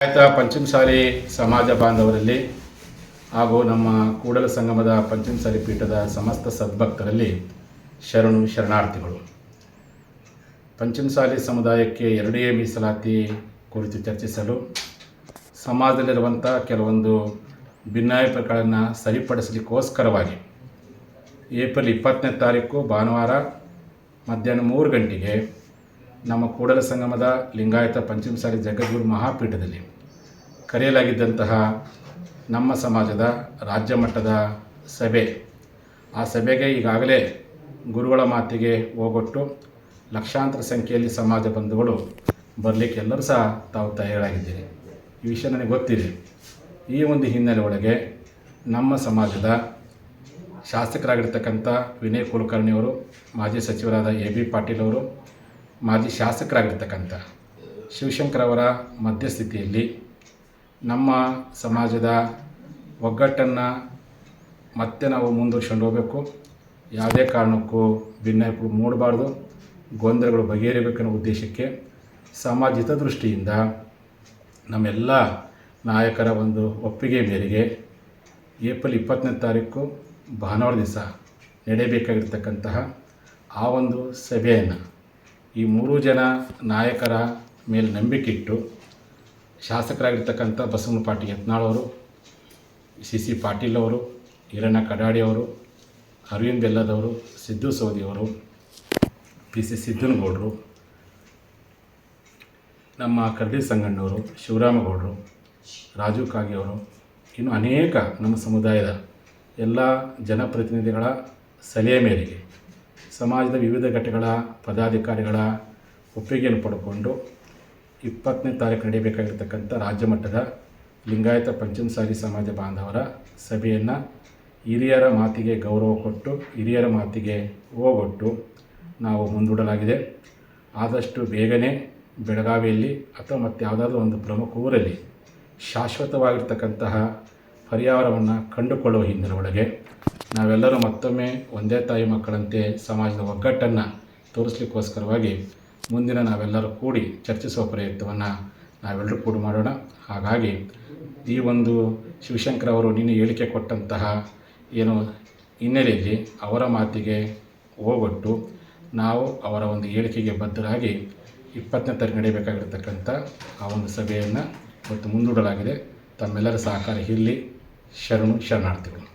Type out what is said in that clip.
ಪಂಚಮಸಾಲಿ ಸಮಾಜ ಬಾಂಧವರಲ್ಲಿ ಹಾಗೂ ನಮ್ಮ ಕೂಡಲ ಸಂಗಮದ ಪಂಚಮಸಾಲಿ ಪೀಠದ ಸಮಸ್ತ ಸದ್ಭಕ್ತರಲ್ಲಿ ಶರಣಾರ್ಥಿಗಳು. ಪಂಚಮಸಾಲಿ ಸಮುದಾಯಕ್ಕೆ 2A ಮೀಸಲಾತಿ ಕುರಿತು ಚರ್ಚಿಸಲು ಸಮಾಜದಲ್ಲಿರುವಂಥ ಕೆಲವೊಂದು ಭಿನ್ನಾಭಿಪ್ರಾಯಗಳನ್ನು ಸರಿಪಡಿಸಲಿಕ್ಕೋಸ್ಕರವಾಗಿ ಏಪ್ರಿಲ್ 20ನೇ ತಾರೀಕು ಭಾನುವಾರ ಮಧ್ಯಾಹ್ನ 3 ಗಂಟೆಗೆ ನಮ್ಮ ಕೂಡಲ ಸಂಗಮದ ಲಿಂಗಾಯತ ಪಂಚಮಸಾಲಿ ಜಗದ್ಗುರು ಮಹಾಪೀಠದಲ್ಲಿ ಕರೆಯಲಾಗಿದ್ದಂತಹ ನಮ್ಮ ಸಮಾಜದ ರಾಜ್ಯ ಮಟ್ಟದ ಸಭೆ, ಆ ಸಭೆಗೆ ಈಗಾಗಲೇ ಗುರುಗಳ ಮಾತಿಗೆ ಹೋಗೊಟ್ಟು ಲಕ್ಷಾಂತರ ಸಂಖ್ಯೆಯಲ್ಲಿ ಸಮಾಜ ಬಂಧುಗಳು ಬರಲಿಕ್ಕೆ ಎಲ್ಲರೂ ಸಹ ತಾವು ತಯಾರಾಗಿದ್ದೀರಿ. ಈ ವಿಷಯ ನನಗೆ ಗೊತ್ತಿದೆ. ಈ ಒಂದು ಹಿನ್ನೆಲೆ ಒಳಗೆ ನಮ್ಮ ಸಮಾಜದ ಶಾಸಕರಾಗಿರ್ತಕ್ಕಂಥ ವಿನಯ್ ಕುಲಕರ್ಣಿಯವರು, ಮಾಜಿ ಸಚಿವರಾದ AB ಪಾಟೀಲ್ ಅವರು, ಮಾಜಿ ಶಾಸಕರಾಗಿರ್ತಕ್ಕಂಥ ಶಿವಶಂಕರ್ ಅವರ ಮಧ್ಯಸ್ಥಿತಿಯಲ್ಲಿ ನಮ್ಮ ಸಮಾಜದ ಒಗ್ಗಟ್ಟನ್ನು ಮತ್ತೆ ನಾವು ಮುಂದುವರ್ಸ್ಕೊಂಡು ಹೋಗಬೇಕು. ಯಾವುದೇ ಕಾರಣಕ್ಕೂ ಭಿನ್ನಾಭಿಪ್ರಾಯ ಮೂಡಬಾರ್ದು, ಗೊಂದಲಗಳು ಬಗೆಹರಿಬೇಕನ್ನೋ ಉದ್ದೇಶಕ್ಕೆ ಸಮಾಜ ಹಿತದೃಷ್ಟಿಯಿಂದ ನಮ್ಮೆಲ್ಲ ನಾಯಕರ ಒಂದು ಒಪ್ಪಿಗೆ ಮೇರೆಗೆ ಏಪ್ರಿಲ್ 20ನೇ ತಾರೀಕು ಭಾನುವಾರ ದಿವಸ ನಡೆಯಬೇಕಾಗಿರ್ತಕ್ಕಂತಹ ಆ ಒಂದು ಸಭೆಯನ್ನು ಈ 3 ಜನ ನಾಯಕರ ಮೇಲೆ ನಂಬಿಕೆ ಇಟ್ಟು ಶಾಸಕರಾಗಿರ್ತಕ್ಕಂಥ ಬಸವನ ಪಾಟೀಲ್ ಯತ್ನಾಳ್ ಅವರು, CC ಪಾಟೀಲ್ ಅವರು, ಈರಣ್ಣ ಕಡಾಡಿ ಅವರು, ಅರವಿಂದ್ ಬೆಲ್ಲದವರು, ಸಿದ್ದು ಸೌದಿಯವರು, PC ಸಿದ್ದನಗೌಡರು, ನಮ್ಮ ಕರಡಿ ಸಂಗಣ್ಣವರು, ಶಿವರಾಮಗೌಡರು, ರಾಜು ಕಾಗಿಯವರು, ಇನ್ನು ಅನೇಕ ನಮ್ಮ ಸಮುದಾಯದ ಎಲ್ಲ ಜನಪ್ರತಿನಿಧಿಗಳ ಸಲಹೆ ಮೇರೆಗೆ ಸಮಾಜದ ವಿವಿಧ ಘಟಕಗಳ ಪದಾಧಿಕಾರಿಗಳ ಒಪ್ಪಿಗೆಯನ್ನು ಪಡ್ಕೊಂಡು 20ನೇ ತಾರೀಕು ನಡೆಯಬೇಕಾಗಿರ್ತಕ್ಕಂಥ ರಾಜ್ಯ ಮಟ್ಟದ ಲಿಂಗಾಯತ ಪಂಚಮಸಾಲಿ ಸಮಾಜ ಬಾಂಧವರ ಸಭೆಯನ್ನು ಹಿರಿಯರ ಮಾತಿಗೆ ಗೌರವ ಕೊಟ್ಟು ಹಿರಿಯರ ಮಾತಿಗೆ ಹೋಗೊಟ್ಟು ನಾವು ಮುಂದೂಡಲಾಗಿದೆ. ಆದಷ್ಟು ಬೇಗನೆ ಬೆಳಗಾವಿಯಲ್ಲಿ ಅಥವಾ ಮತ್ತು ಯಾವುದಾದ್ರೂ ಒಂದು ಪ್ರಮುಖ ಊರಲ್ಲಿ ಶಾಶ್ವತವಾಗಿರ್ತಕ್ಕಂತಹ ಪರಿಹಾರವನ್ನು ಕಂಡುಕೊಳ್ಳುವ ಹಿನ್ನೆಲೆ ಒಳಗೆ ನಾವೆಲ್ಲರೂ ಮತ್ತೊಮ್ಮೆ ಒಂದೇ ತಾಯಿ ಮಕ್ಕಳಂತೆ ಸಮಾಜದ ಒಗ್ಗಟ್ಟನ್ನು ತೋರಿಸಲಿಕ್ಕೋಸ್ಕರವಾಗಿ ಮುಂದಿನ ನಾವೆಲ್ಲರೂ ಕೂಡಿ ಚರ್ಚಿಸುವ ಪ್ರಯತ್ನವನ್ನು ನಾವೆಲ್ಲರೂ ಕೂಡ ಮಾಡೋಣ. ಹಾಗಾಗಿ ಈ ಒಂದು ಶಿವಶಂಕರ್ ಅವರು ನಿನ್ನೆ ಹೇಳಿಕೆ ಕೊಟ್ಟಂತಹ ಏನು ಹಿನ್ನೆಲೆಯಲ್ಲಿ ಅವರ ಮಾತಿಗೆ ಹೋಗೊಟ್ಟು ನಾವು ಅವರ ಒಂದು ಹೇಳಿಕೆಗೆ ಬದ್ಧರಾಗಿ 20ನೇ ತಾರೀಕು ನಡೆಯಬೇಕಾಗಿರ್ತಕ್ಕಂಥ ಆ ಒಂದು ಸಭೆಯನ್ನು ಇವತ್ತು ಮುಂದೂಡಲಾಗಿದೆ. ತಮ್ಮೆಲ್ಲರ ಸಹಕಾರ ಇರಲಿ. ಶರಣಾರ್ಥಿಗಳು.